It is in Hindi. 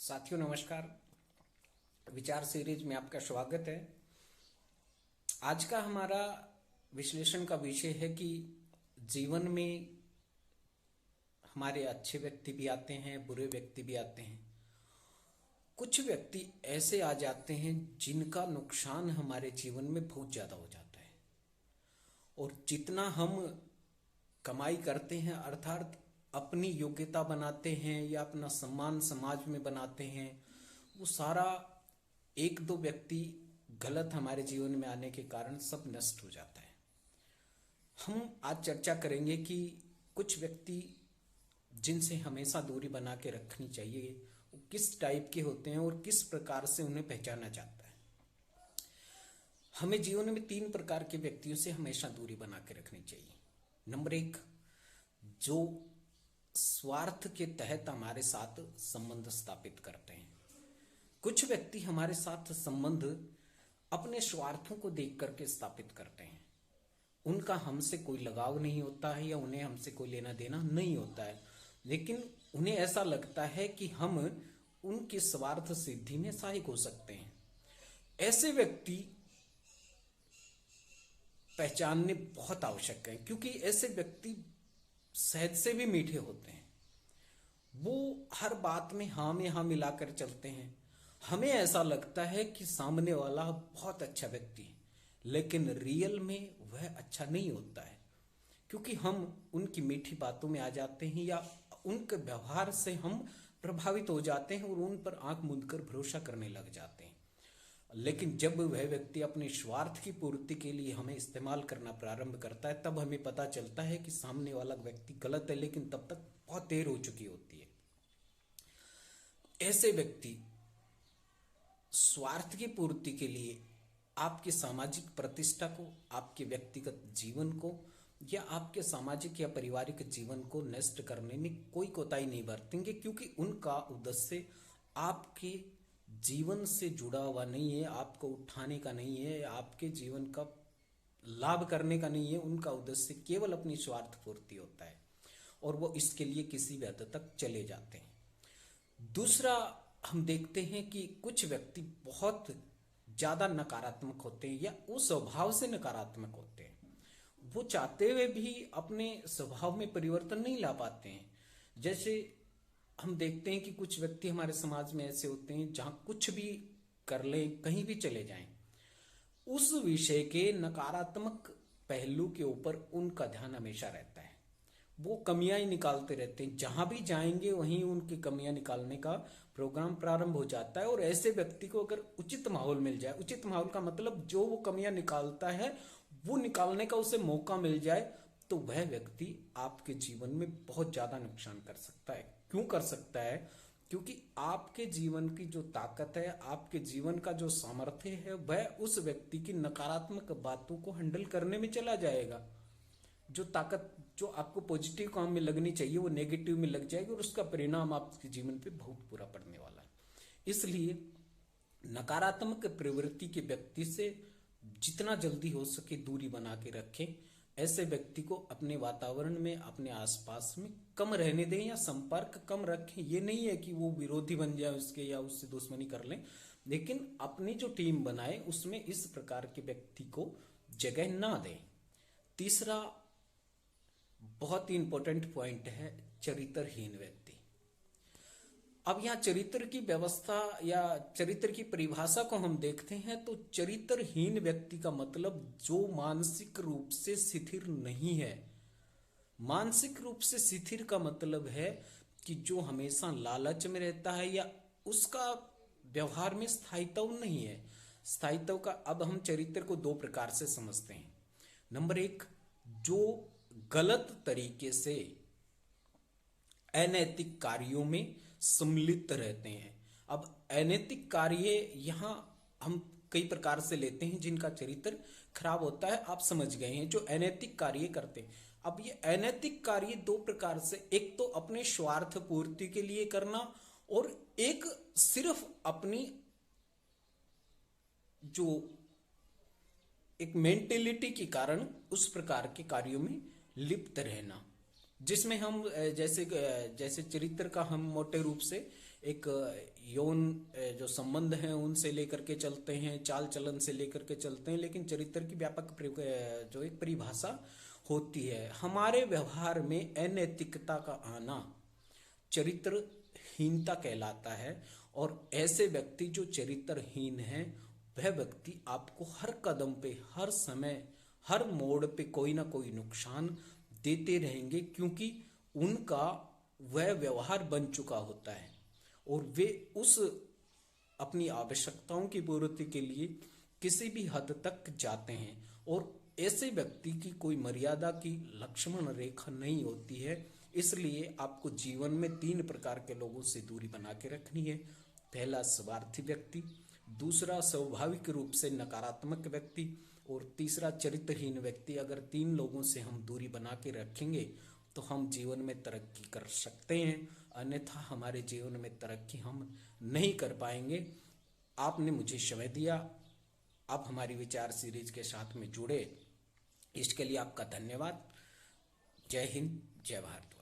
साथियों नमस्कार। विचार सीरीज में आपका स्वागत है। आज का हमारा विश्लेषण का विषय है कि जीवन में हमारे अच्छे व्यक्ति भी आते हैं, बुरे व्यक्ति भी आते हैं। कुछ व्यक्ति ऐसे आ जाते हैं जिनका नुकसान हमारे जीवन में बहुत ज़्यादा हो जाता है, और जितना हम कमाई करते हैं अर्थात अपनी योग्यता बनाते हैं या अपना सम्मान समाज में बनाते हैं, वो सारा एक दो व्यक्ति गलत हमारे जीवन में आने के कारण सब नष्ट हो जाता है। हम आज चर्चा करेंगे कि कुछ व्यक्ति जिनसे हमेशा दूरी बना के रखनी चाहिए वो किस टाइप के होते हैं और किस प्रकार से उन्हें पहचाना जाता है। हमें जीवन में 3 प्रकार के व्यक्तियों से हमेशा दूरी बना के रखनी चाहिए। नंबर 1, जो स्वार्थ के तहत हमारे साथ संबंध स्थापित करते हैं। कुछ व्यक्ति हमारे साथ संबंध अपने स्वार्थों को देख करके स्थापित करते हैं। उनका हमसे कोई लगाव नहीं होता है या उन्हें हमसे कोई लेना देना नहीं होता है, लेकिन उन्हें ऐसा लगता है कि हम उनकी स्वार्थ सिद्धि में सहायक हो सकते हैं। ऐसे व्यक्ति पहचानने बहुत आवश्यक है, क्योंकि ऐसे व्यक्ति शहद से भी मीठे होते हैं। वो हर बात में हाँ मिलाकर चलते हैं। हमें ऐसा लगता है कि सामने वाला बहुत अच्छा व्यक्ति है, लेकिन रियल में वह अच्छा नहीं होता है, क्योंकि हम उनकी मीठी बातों में आ जाते हैं या उनके व्यवहार से हम प्रभावित हो जाते हैं और उन पर आंख मूंद कर भरोसा करने लग जाते हैं। लेकिन जब वह व्यक्ति अपने स्वार्थ की पूर्ति के लिए हमें इस्तेमाल करना प्रारंभ करता है, तब हमें पता चलता है कि सामने वाला व्यक्ति गलत है, लेकिन तब तक बहुत देर हो चुकी होती है। ऐसे व्यक्ति स्वार्थ की पूर्ति के लिए आपकी सामाजिक प्रतिष्ठा को, आपके व्यक्तिगत जीवन को या आपके सामाजिक या पारिवारिक जीवन को नष्ट करने में कोई कोताही नहीं बरतेंगे, क्योंकि उनका उद्देश्य आपके जीवन से जुड़ा हुआ नहीं है, आपको उठाने का नहीं है, आपके जीवन का लाभ करने का नहीं है। उनका उद्देश्य केवल अपनी स्वार्थ पूर्ति होता है और वो इसके लिए किसी भी हद तक चले जाते हैं। दूसरा, हम देखते हैं कि कुछ व्यक्ति बहुत ज्यादा नकारात्मक होते हैं या उस स्वभाव से नकारात्मक होते हैं। वो चाहते हुए भी अपने स्वभाव में परिवर्तन नहीं ला पाते हैं। जैसे हम देखते हैं कि कुछ व्यक्ति हमारे समाज में ऐसे होते हैं, जहां कुछ भी कर लें, कहीं भी चले जाएं, उस विषय के नकारात्मक पहलू के ऊपर उनका ध्यान हमेशा रहता है। वो कमियां ही निकालते रहते हैं, जहां भी जाएंगे वहीं उनकी कमियां निकालने का प्रोग्राम प्रारंभ हो जाता है। और ऐसे व्यक्ति को अगर उचित माहौल मिल जाए, उचित माहौल का मतलब जो वो कमियां निकालता है वो निकालने का उसे मौका मिल जाए, तो वह व्यक्ति आपके जीवन में बहुत ज्यादा नुकसान कर सकता है। क्यों कर सकता है? क्योंकि आपके जीवन की जो ताकत है, आपके जीवन का जो सामर्थ्य है, वह उस व्यक्ति की नकारात्मक बातों को हैंडल करने में चला जाएगा। जो ताकत जो आपको पॉजिटिव काम में लगनी चाहिए वो नेगेटिव में लग जाएगी, और उसका परिणाम आपके जीवन पे बहुत बुरा पड़ने वाला है। इसलिए नकारात्मक प्रवृत्ति के व्यक्ति से जितना जल्दी हो सके दूरी बना के रखें। ऐसे व्यक्ति को अपने वातावरण में, अपने आसपास में कम रहने दें या संपर्क कम रखें। ये नहीं है कि वो विरोधी बन जाए उसके या उससे दुश्मनी कर लें, लेकिन अपनी जो टीम बनाए उसमें इस प्रकार के व्यक्ति को जगह ना दें। तीसरा बहुत ही इंपॉर्टेंट पॉइंट है, चरित्रहीन व्यक्ति। अब यहाँ चरित्र की व्यवस्था या चरित्र की परिभाषा को हम देखते हैं तो चरित्रहीन व्यक्ति का मतलब जो मानसिक रूप से शिथिल नहीं है। मानसिक रूप से शिथिल का मतलब है कि जो हमेशा लालच में रहता है या उसका व्यवहार में स्थायित्व नहीं है। स्थायित्व का अब हम चरित्र को 2 प्रकार से समझते हैं। नंबर 1, जो गलत तरीके से अनैतिक कार्यों में सम्मिलित रहते हैं। अब अनैतिक कार्य यहां हम कई प्रकार से लेते हैं जिनका चरित्र खराब होता है। आप समझ गए हैं, जो अनैतिक कार्य करते हैं। अब ये अनैतिक कार्य 2 प्रकार से, एक तो अपने स्वार्थ पूर्ति के लिए करना, और एक सिर्फ अपनी जो एक मेंटेलिटी के कारण उस प्रकार के कार्यों में लिप्त रहना, जिसमें हम जैसे चरित्र का हम मोटे रूप से एक यौन जो संबंध हैं उनसे लेकर के चलते हैं, चाल चलन से लेकर के चलते हैं, लेकिन चरित्र की व्यापक जो एक परिभाषा होती है। हमारे व्यवहार में अनैतिकता का आना चरित्रहीनता कहलाता है। और ऐसे व्यक्ति जो चरित्रहीन हैं, वह व्यक्ति आपको हर कदम पे, हर समय, हर मोड़ पे कोई ना कोई नुकसान देते रहेंगे, क्योंकि उनका वह व्यवहार बन चुका होता है और वे उस अपनी आवश्यकताओं की पूर्ति के लिए किसी भी हद तक जाते हैं। और ऐसे व्यक्ति की कोई मर्यादा की लक्ष्मण रेखा नहीं होती है। इसलिए आपको जीवन में 3 प्रकार के लोगों से दूरी बना के रखनी है। पहला स्वार्थी व्यक्ति, दूसरा स्वाभाविक रूप से नकारात्मक व्यक्ति, और तीसरा चरित्रहीन व्यक्ति। अगर 3 लोगों से हम दूरी बना के रखेंगे तो हम जीवन में तरक्की कर सकते हैं, अन्यथा हमारे जीवन में तरक्की हम नहीं कर पाएंगे। आपने मुझे समय दिया, आप हमारी विचार सीरीज के साथ में जुड़े, इसके लिए आपका धन्यवाद। जय हिंद, जय भारत।